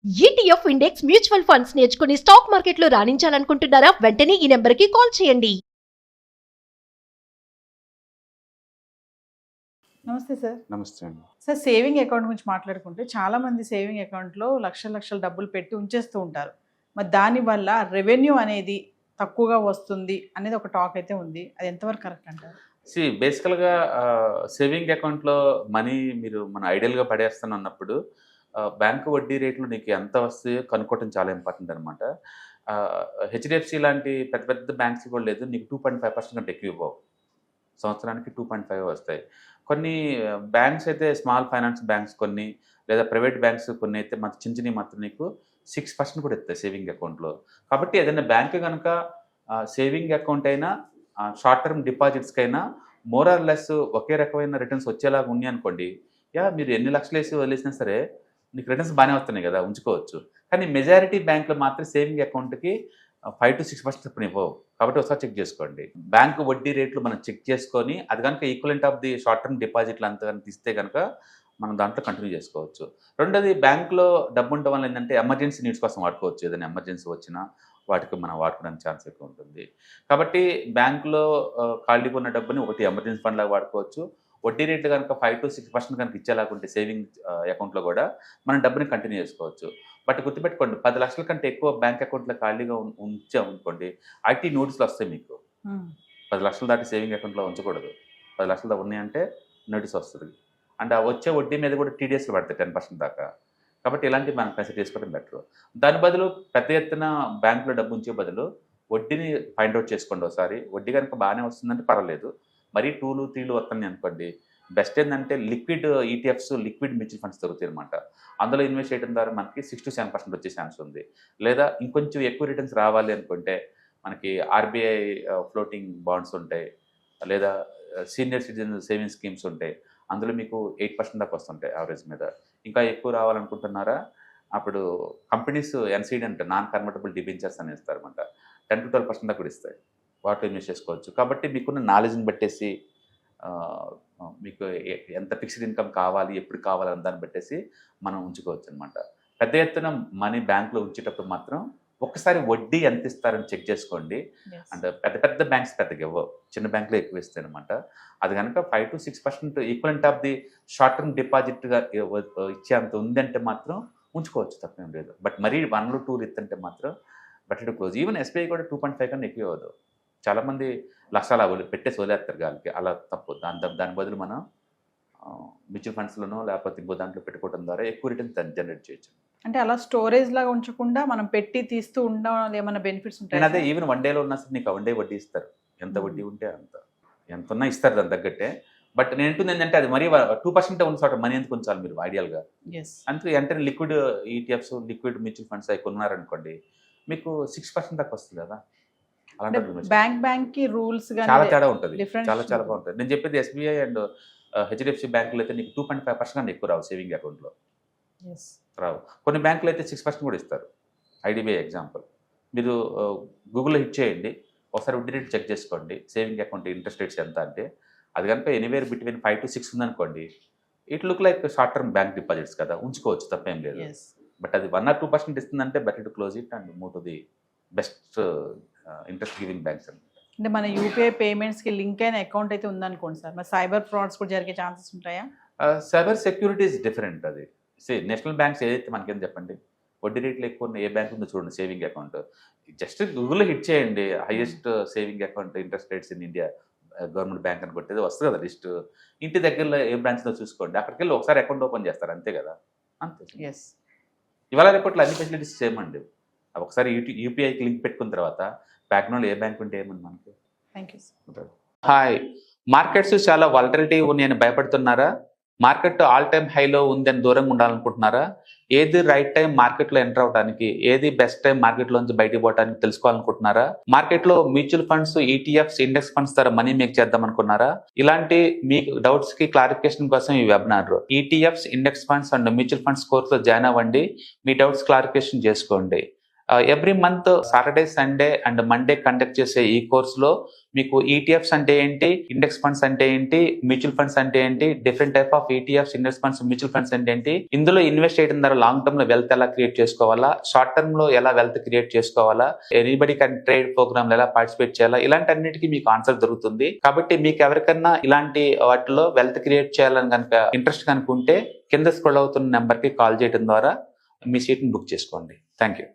ETF index mutual funds నేర్చుకుని stock మార్కెట్లో రాణించాలనుకుంటున్నారా? వెంటనే ఈ నెంబర్కి కాల్ చేయండి. నమస్తే సార్. నమస్తే అండి. సార్, సేవింగ్ అకౌంట్ గురించి మాట్లాడుకుంటే చాలామంది సేవింగ్ అకౌంట్లో లక్షల లక్షల డబ్బులు పెట్టి ఉంచేస్తూ ఉంటారు. మరి దానివల్ల రెవెన్యూ అనేది తక్కువగా వస్తుంది అనేది ఒక టాక్ అయితే ఉంది. అది ఎంతవరకు కరెక్ట్ అంటారు? బేసికల్గా సేవింగ్ అకౌంట్లో మనీ మీరు మన ఐడియల్గా పడేస్తానన్నప్పుడు బ్యాంకు వడ్డీ రేట్లు నీకు ఎంత వస్తాయో కనుక్కోవటం చాలా ఇంపార్టెంట్ అనమాట. హెచ్డిఎఫ్సి లాంటి పెద్ద పెద్ద బ్యాంక్స్ కూడా లేదు, నీకు 2.5% కంటే ఎక్కువ ఇవ్వవు. సంవత్సరానికి 2.5 వస్తాయి. కొన్ని బ్యాంక్స్ అయితే స్మాల్ ఫైనాన్స్ బ్యాంక్స్ కొన్ని, లేదా ప్రైవేట్ బ్యాంక్స్ కొన్ని అయితే మాత్రం చిన్న మాత్రం నీకు 6% కూడా ఇస్తాయి సేవింగ్ అకౌంట్లో. కాబట్టి ఏదైనా బ్యాంక్ కనుక సేవింగ్ అకౌంట్ అయినా షార్ట్ టర్మ్ డిపాజిట్స్కైనా మోర్ ఆర్ లెస్ ఒకే రకమైన రిటర్న్స్ వచ్చేలాగా ఉన్నాయి అనుకోండి, మీరు ఎన్ని లక్షలు వేసి వదిలేసినా సరే నీకు రిటర్న్స్ బాగానే వస్తున్నాయి కదా, ఉంచుకోవచ్చు. కానీ మెజారిటీ బ్యాంకులు మాత్రం సేవింగ్ అకౌంట్కి 5 to 6% చొప్పున ఇవ్వవు. కాబట్టి ఒకసారి చెక్ చేసుకోండి. బ్యాంకు వడ్డీ రేట్లు మనం చెక్ చేసుకొని అది కనుక equivalent of the short term డిపాజిట్లు అంత కనుక ఇస్తే కనుక మనం దాంట్లో కంటిన్యూ చేసుకోవచ్చు. రెండోది, బ్యాంకులో డబ్బు ఉండడం వల్ల ఏంటంటే ఎమర్జెన్సీ నీడ్స్ కోసం వాడుకోవచ్చు. ఏదైనా ఎమర్జెన్సీ వచ్చినా వాటికి మనం వాడుకోవడానికి ఛాన్స్ ఎక్కువ ఉంటుంది. కాబట్టి బ్యాంకులో ఖాళీగా ఉన్న డబ్బుని ఒకటి ఎమర్జెన్సీ ఫండ్ లాగా వాడుకోవచ్చు. వడ్డీ రేట్లు కనుక 5 to 6% కనుక ఇచ్చేలాగుంటే సేవింగ్ అకౌంట్లో కూడా మనం డబ్బుని కంటిన్యూ చేసుకోవచ్చు. బట్ గుర్తుపెట్టుకోండి, 10 లక్షల కంటే ఎక్కువ బ్యాంక్ అకౌంట్లో ఖాళీగా ఉంచామనుకోండి, ఐటీ నోటీసులు వస్తాయి మీకు. 10 లక్షలు దాటి సేవింగ్ అకౌంట్లో ఉంచకూడదు. 10 లక్షలు దాకా ఉన్నాయంటే నోటీస్ వస్తుంది. అండ్ ఆ వచ్చే వడ్డీ మీద కూడా TDSలు పడతాయి 10% దాకా. కాబట్టి ఇలాంటివి మనం కన్సిడర్ చేసుకోవడం బెటర్. దాని బదులు పెద్ద ఎత్తున బ్యాంకులో డబ్బు ఉంచే బదులు వడ్డీని ఫైండ్ అవుట్ చేసుకోండి ఒకసారి. వడ్డీ కనుక బాగానే వస్తుందంటే పర్వాలేదు. మరీ 2లు 3లు వస్తున్నాయి అనుకోండి, బెస్ట్ ఏంటంటే liquid ETFs, liquid mutual funds దొరుకుతాయి అనమాట. అందులో ఇన్వెస్ట్ చేయడం ద్వారా మనకి 6 to 7% వచ్చే ఛాన్స్ ఉంది. లేదా ఇంకొంచెం ఎక్కువ రిటర్న్స్ రావాలి అనుకుంటే మనకి ఆర్బీఐ ఫ్లోటింగ్ బాండ్స్ ఉంటాయి, లేదా సీనియర్ సిటిజన్ సేవింగ్ స్కీమ్స్ ఉంటాయి. అందులో మీకు 8% దాకా వస్తుంటాయి యావరేజ్ మీద. ఇంకా ఎక్కువ రావాలనుకుంటున్నారా, అప్పుడు కంపెనీస్ ఎన్సీడీ అంటే నాన్ కన్వర్టబుల్ డిబెంచర్స్ అని ఇస్తారు అనమాట. 10 to 12% దాకా కూడా ఇస్తాయి. వాటిలో ఇన్వెస్ట్ చేసుకోవచ్చు. కాబట్టి మీకున్న నాలెడ్జ్ని బట్టేసి మీకు ఎంత ఫిక్స్డ్ ఇన్కమ్ కావాలి, ఎప్పుడు కావాలని దాన్ని బట్టేసి మనం ఉంచుకోవచ్చు అనమాట. పెద్ద ఎత్తున మనీ బ్యాంకులో ఉంచేటప్పుడు మాత్రం ఒక్కసారి వడ్డీ ఎంత ఇస్తారని చెక్ చేసుకోండి. అండ్ పెద్ద పెద్ద బ్యాంక్స్ పెద్దగా ఇవ్వవు, చిన్న బ్యాంకులో ఎక్కువ ఇస్తాయి అనమాట. అది కనుక 5 to 6% equivalent of the short term డిపాజిట్గా ఇచ్చే అంత ఉందంటే మాత్రం ఉంచుకోవచ్చు, తప్పేం లేదు. బట్ మరీ 1 or 2 ఇస్తుంటే మాత్రం better to close. Even SBI కూడా 2.5 కన్నా ఎక్కువ ఇవ్వదు. చాలామంది లక్షలు పెట్టేసి వదిలేస్తారు గాలికి, అలా తప్పు. దాని బదులు మనం మ్యూచువల్ ఫండ్స్లోనో లేకపోతే ఇంకో దాంట్లో పెట్టుకోవడం ద్వారా ఎక్కువ రిటర్న్ జనరేట్ చేయొచ్చు. అంటే అలా స్టోరేజ్ లాగా ఉంచకుండా మనం పెట్టి తీస్తూ ఉండడం ఏమైనా బెనిఫిట్స్ ఉంటాయి? అదే ఈవెన్ 1 డేలో ఉన్నా సరే నీకు 1 డే వడ్డీ ఇస్తారు. ఎంత వడ్డీ ఉంటే అంత, ఎంత ఉన్నా ఇస్తారు దాని తగ్గట్టే. బట్ నేను అంటుంది ఏంటంటే అది మరీ 2% ఉన్న చోట మనీ ఎందుకు ఉంచాలి మీరు ఐడియల్గా. అందుకే అంటే liquid ETFs, liquid mutual funds అవి కొన్నారనుకోండి, మీకు 6% దాకా వస్తుంది కదా. బ్యాంక్ కి రూల్స్ చాలా తేడా ఉంటుంది, చాలా బాగుంటుంది. నేను చెప్పేది ఎస్బీఐ అండ్ హెచ్డిఎఫ్సి బ్యాంకులు అయితే నీకు 2.5% కన్నా ఎక్కువ రావు సేవింగ్ అకౌంట్లో, రావు. కొన్ని బ్యాంకులు అయితే 6% కూడా ఇస్తారు. ఐడిబిఐ ఎగ్జాంపుల్ మీరు గూగుల్లో హిట్ చేయండి, ఒకసారి వడ్డీ రేట్ చెక్ చేసుకోండి. సేవింగ్ అకౌంట్ ఇంట్రెస్ట్ రేట్స్ ఎంత అంటే అది కనుక ఎనీవేర్ బిట్వీన్ 5 to 6 ఉందనుకోండి, it look like short term bank deposits కదా, ఉంచుకోవచ్చు, తప్పేం లేదు. బట్ అది 1 or 2% ఇస్తుందంటే better to close it and move to the best interest giving banks అని. అంటే మన యూపీఐ పేమెంట్స్కి లింక్ అయిన అకౌంట్ అయితే ఉందనుకోండి సార్, మరి సైబర్ ఫ్రాడ్స్ కూడా జరిగే ఛాన్సెస్ ఉంటాయా? Cyber security is different. అది నేషనల్ బ్యాంక్స్ ఏదైతే మనకేం చెప్పండి, వడ్డీ రేట్లు ఎక్కువ ఉన్న ఏ బ్యాంక్ ఉందో చూడండి సేవింగ్ అకౌంట్. జస్ట్ గూగుల్లో హిట్ చేయండి highest saving account interest rates in India government bank అని కొట్టేది వస్తుంది కదా లిస్ట్. ఇంటి దగ్గరలో ఏ బ్రాంచ్లో చూసుకోండి, అక్కడికి వెళ్ళి ఒకసారి అకౌంట్ ఓపెన్ చేస్తారు, అంతే కదా. అంతే. ఇవాళ రేపట్లో అన్ని ఫెసిలిటీస్ చేయమండి. ఒకసారి యూపీఐకి లింక్ పెట్టుకున్న తర్వాత బ్యాక్గ్రౌండ్లో ఏ బ్యాంక్ ఉంటే ఏమని మనకి. Thank you sir. Hi, markets చాలా వాలటిలిటీ ఉన్నాయని భయపడుతున్నారా? మార్కెట్ ఆల్ టైమ్ హైలో ఉందని దూరంగా ఉండాలనుకుంటున్నారా? ఏది రైట్ టైం మార్కెట్లో ఎంటర్ అవడానికి, ఏది బెస్ట్ టైం మార్కెట్లోంచి బయటకు పోవడానికి తెలుసుకోవాలనుకుంటున్నారా? మార్కెట్లో mutual funds, ETFs, index funds ద్వారా మనీ మేక్ చేద్దాం అనుకున్నారా? ఇలాంటి మీ డౌట్స్ కి క్లారిఫికేషన్ కోసం ఈ webinar. ETFs, index funds and mutual funds కోర్సులో జాయిన్ అవ్వండి, మీ డౌట్స్ క్లారిఫికేషన్ చేసుకోండి. Every month Saturday, Sunday and Monday conduct చేసే ఈ కోర్సులో మీకు ఈటీఎఫ్స్ అంటే ఏంటి, ఇండెక్స్ ఫండ్స్ అంటే ఏంటి, మ్యూచువల్ ఫండ్స్ అంటే ఏంటి, different type of ETFs, index funds, mutual funds అంటే ఏంటి, ఇందులో ఇన్వెస్ట్ చేయడం ద్వారా లాంగ్ టర్మ్ లో వెల్త్ ఎలా క్రియేట్ చేసుకోవాలా, షార్ట్ టర్మ్ లో ఎలా వెల్త్ క్రియేట్ చేసుకోవాలా, ఎనీబడి కెన్ ట్రేడ్ ప్రోగ్రామ్ ఎలా పార్టిసిపేట్ చేయాలా, ఇలాంటి అన్నిటికీ మీకు ఆన్సర్ దొరుకుతుంది. కాబట్టి మీకు ఎవరికన్నా ఇలాంటి వాటిలో వెల్త్ క్రియేట్ చేయాలని కనుక ఇంట్రెస్ట్ కనుకుంటే కింద స్క్రోల్ అవుతున్న నెంబర్ కి కాల్ చేయడం ద్వారా మీ సీట్ ని బుక్ చేసుకోండి. Thank you.